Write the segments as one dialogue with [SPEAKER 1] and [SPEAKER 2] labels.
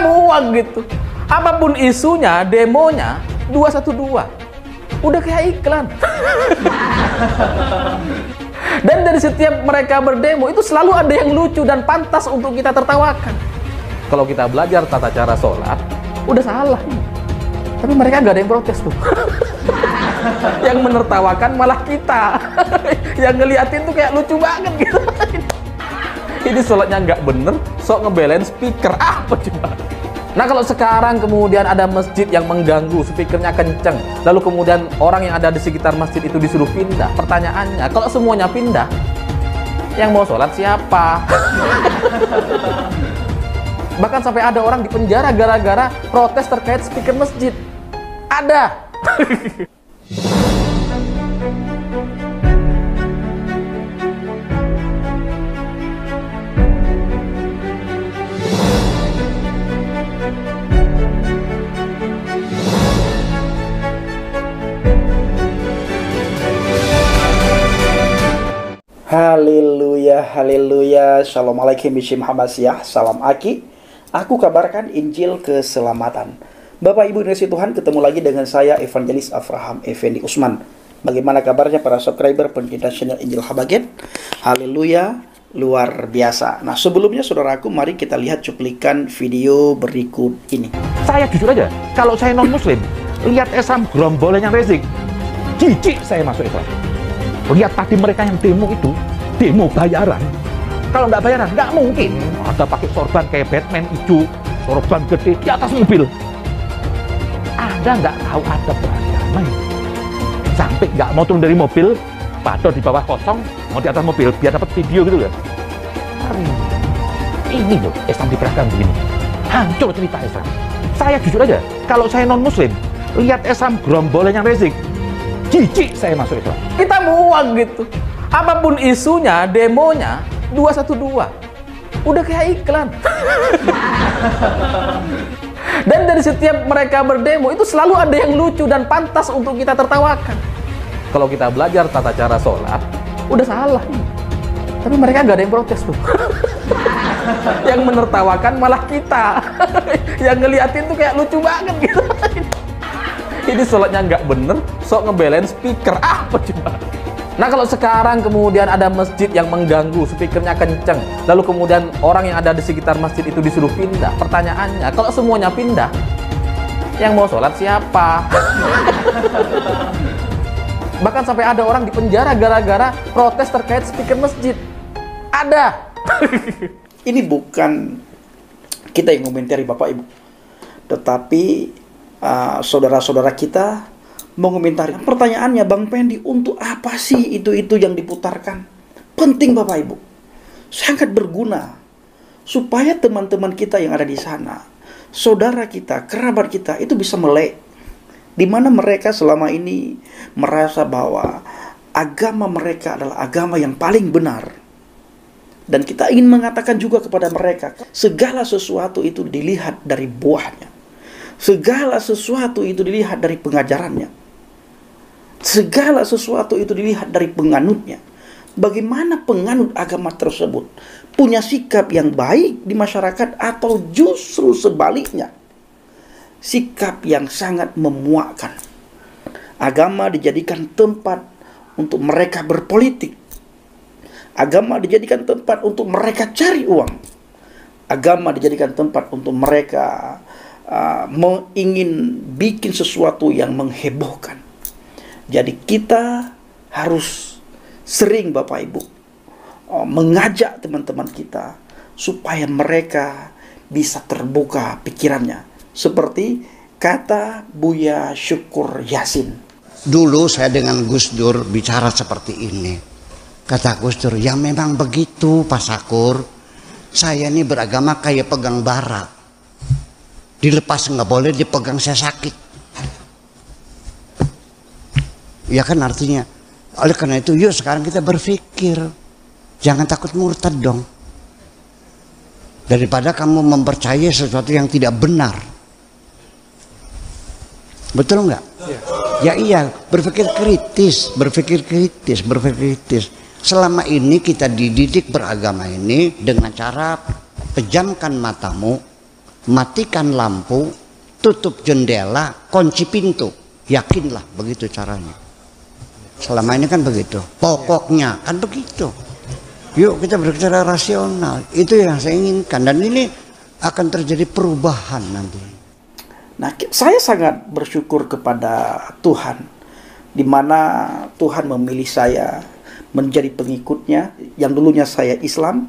[SPEAKER 1] muak gitu. Apapun isunya, demonya 212. Udah kayak iklan. Dan dari setiap mereka berdemo itu selalu ada yang lucu dan pantas untuk kita tertawakan. Kalau kita belajar tata cara sholat, udah salah. Tapi mereka nggak ada yang protes tuh. Yang menertawakan malah kita. Yang ngeliatin tuh kayak lucu banget gitu. Ini sholatnya nggak bener, sok ngebelain speaker. Apa coba? Nah, kalau sekarang kemudian ada masjid yang mengganggu, speakernya kenceng, lalu kemudian orang yang ada di sekitar masjid itu disuruh pindah. Pertanyaannya, kalau semuanya pindah, yang mau sholat siapa? Bahkan sampai ada orang di penjara gara-gara protes terkait speaker masjid. Ada.
[SPEAKER 2] Haleluya, haleluya. Shalom alaikum bishim hamasyah. Salam aki. Aku kabarkan Injil keselamatan. Bapak Ibu Dikasih Tuhan, ketemu lagi dengan saya Evangelis Avraham Effendi Usman. Bagaimana kabarnya para subscriber pencinta channel Injil Habaget? Haleluya, luar biasa. Nah, sebelumnya saudaraku, mari kita lihat cuplikan video berikut ini.
[SPEAKER 3] Saya jujur aja, kalau saya non muslim, lihat Islam gerombolan yang rezeki, jijik saya masuk Islam. Lihat tadi mereka yang demo itu, demo bayaran. Kalau nggak bayaran, nggak mungkin. Ada pakai sorban kayak Batman hijau, sorban gede di atas mobil. Anda nggak tahu ada beragama ya? Sampai nggak mau turun dari mobil, padahal di bawah kosong, mau di atas mobil, biar dapat video gitu kan. Ini loh, Islam diperagakan begini. Hancur cerita Islam. Saya jujur aja, kalau saya non muslim, lihat Islam gerombolan yang rezeki, jijik saya masuk Islam.
[SPEAKER 1] Kita muak gitu. Apapun isunya, demonya 212. Udah kayak iklan. Dan dari setiap mereka berdemo itu selalu ada yang lucu dan pantas untuk kita tertawakan. Kalau kita belajar tata cara sholat, udah salah. Tapi mereka nggak ada yang protes tuh. Yang menertawakan malah kita. Yang ngeliatin tuh kayak lucu banget gitu. Ini sholatnya nggak bener, sok ngebelain speaker. Apa coba? Nah, kalau sekarang kemudian ada masjid yang mengganggu, speakernya kenceng, lalu kemudian orang yang ada di sekitar masjid itu disuruh pindah. Pertanyaannya, kalau semuanya pindah, yang mau sholat siapa? Bahkan sampai ada orang di penjara gara-gara protes terkait speaker masjid. Ada.
[SPEAKER 2] Ini bukan kita yang komentari Bapak Ibu, tetapi saudara-saudara kita mengomentari. Pertanyaannya, Bang Pendi, untuk apa sih itu yang diputarkan? Penting Bapak Ibu, sangat berguna supaya teman-teman kita yang ada di sana, saudara kita, kerabat kita itu bisa melek, di mana mereka selama ini merasa bahwa agama mereka adalah agama yang paling benar. Dan kita ingin mengatakan juga kepada mereka, segala sesuatu itu dilihat dari buahnya. Segala sesuatu itu dilihat dari pengajarannya. Segala sesuatu itu dilihat dari penganutnya. Bagaimana penganut agama tersebut punya sikap yang baik di masyarakat atau justru sebaliknya, sikap yang sangat memuakkan. Agama dijadikan tempat untuk mereka berpolitik. Agama dijadikan tempat untuk mereka cari uang. Agama dijadikan tempat untuk mereka ingin bikin sesuatu yang menghebohkan. Jadi kita harus sering Bapak Ibu mengajak teman-teman kita supaya mereka bisa terbuka pikirannya. Seperti kata Buya Syukur Yasin.
[SPEAKER 4] Dulu saya dengan Gus Dur bicara seperti ini. Kata Gus Dur, ya memang begitu Pak Sakur. Saya ini beragama kayak pegang bara. Dilepas nggak boleh, dipegang saya sakit. Ya kan artinya. Oleh karena itu yuk sekarang kita berpikir. Jangan takut murtad dong. Daripada kamu mempercayai sesuatu yang tidak benar. Betul nggak? Ya iya, berpikir kritis. Selama ini kita dididik beragama ini dengan cara pejamkan matamu, matikan lampu, tutup jendela, kunci pintu. Yakinlah begitu caranya. Selama ini kan begitu. Pokoknya kan begitu. Yuk kita berbicara rasional. Itu yang saya inginkan. Dan ini akan terjadi perubahan nanti.
[SPEAKER 2] Nah, saya sangat bersyukur kepada Tuhan, di mana Tuhan memilih saya menjadi pengikutnya. Yang dulunya saya Islam,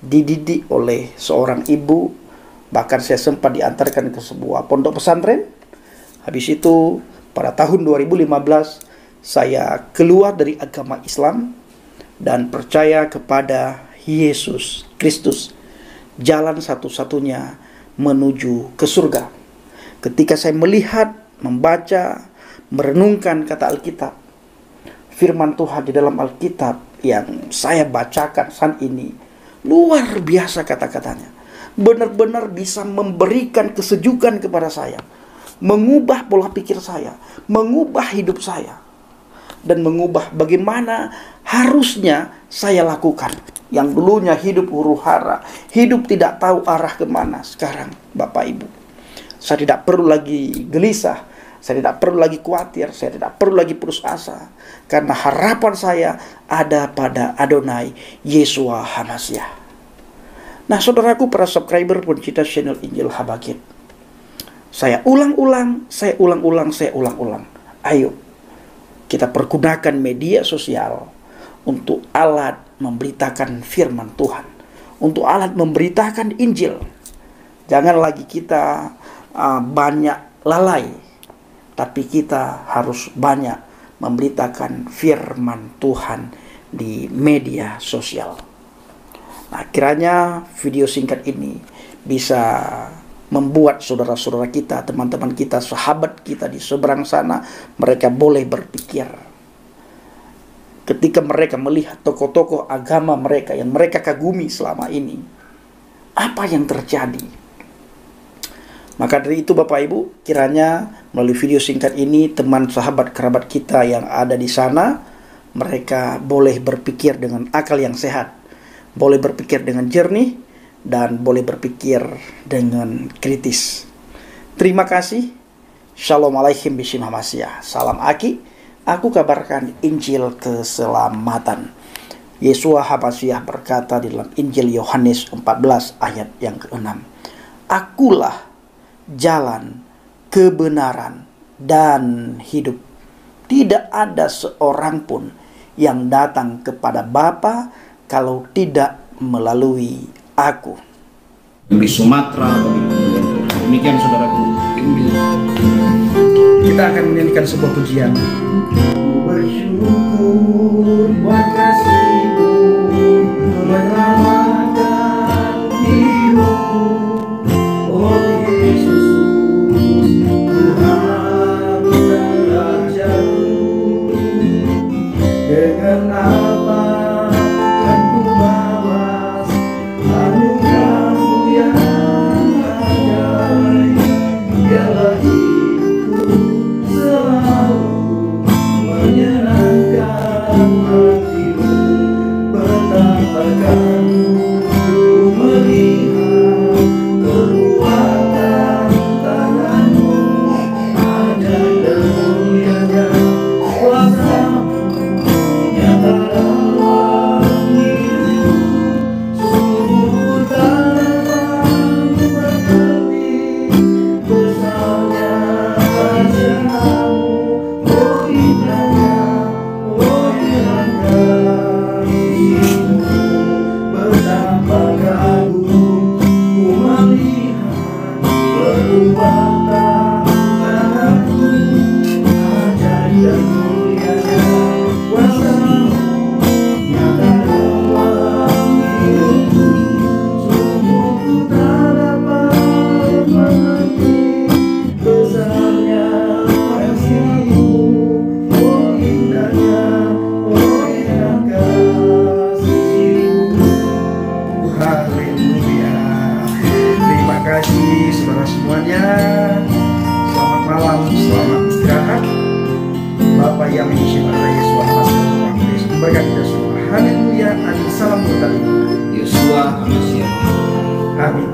[SPEAKER 2] dididik oleh seorang ibu, bahkan saya sempat diantarkan ke sebuah pondok pesantren. Habis itu pada tahun 2015 saya keluar dari agama Islam dan percaya kepada Yesus Kristus, jalan satu-satunya menuju ke surga. Ketika saya melihat, membaca, merenungkan kata Alkitab, firman Tuhan di dalam Alkitab yang saya bacakan saat ini, luar biasa kata-katanya. Benar-benar bisa memberikan kesejukan kepada saya, mengubah pola pikir saya, mengubah hidup saya, dan mengubah bagaimana harusnya saya lakukan. Yang dulunya hidup huru-hara, hidup tidak tahu arah kemana. Sekarang Bapak Ibu, saya tidak perlu lagi gelisah, saya tidak perlu lagi khawatir, saya tidak perlu lagi putus asa, karena harapan saya ada pada Adonai Yeshua HaMashiach. Nah, saudaraku, para subscriber pencipta channel Injil Habakit, saya ulang-ulang. Ayo, kita pergunakan media sosial untuk alat memberitakan firman Tuhan, untuk alat memberitakan Injil. Jangan lagi kita banyak lalai, tapi kita harus banyak memberitakan firman Tuhan di media sosial. Nah, kiranya video singkat ini bisa membuat saudara-saudara kita, teman-teman kita, sahabat kita di seberang sana, mereka boleh berpikir. Ketika mereka melihat tokoh-tokoh agama mereka yang mereka kagumi selama ini, apa yang terjadi? Maka dari itu Bapak Ibu, kiranya melalui video singkat ini, teman sahabat kerabat kita yang ada di sana, mereka boleh berpikir dengan akal yang sehat, boleh berpikir dengan jernih, dan boleh berpikir dengan kritis. Terima kasih. Shalom alaikum bishim HaMashiach. Salam Aki. Aku kabarkan Injil keselamatan. Yeshua HaMashiach berkata di dalam Injil Yohanes 14 ayat yang ke-6. Akulah jalan, kebenaran, dan hidup. Tidak ada seorang pun yang datang kepada Bapa kalau tidak melalui aku.
[SPEAKER 5] Di Sumatera, demikian saudaraku.
[SPEAKER 2] Kita akan menyanyikan sebuah pujian. Bersyukur buat kasih-Mu menyelamatkan hidupku, oh Yesus, Tuhan dan Rajaku. Dengan apa kan ku balas anugerah-Mu yang ajaib, biarlah hidupku selalu menyenangkan hati-Mu. Betapa kagum ku melihat perbuatan tangan-Mu, ajaib dan mulianya kuasa-Mu nyata dalam hidupku. Sungguh tak dapat mengerti besarnya kasih-Mu, oh indahnya, oh heran kasih-Mu. Betapa kagum ku melihat perbuatan tangan-Mu, ajaib dan mulianya kuasa-Mu nyata dalam hidupku. Sungguh ku tak dapat mengerti besarnya kasih-Mu, oh indahnya, oh heran kasih-Mu. Haleluya. Terima kasih saudara semuanya. Selamat malam, selamat istirahat. Bapak yang mengisi pada Yesus HaMashiach memberikan kita semua. Haleluya. Amin. Salam berkati.
[SPEAKER 5] Yeshua HaMashiach.
[SPEAKER 2] Amin.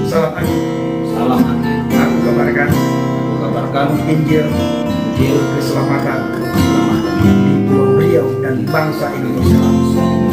[SPEAKER 2] Salam Amin. membangun Injil keselamatan di Pulau Riau dan bangsa Indonesia.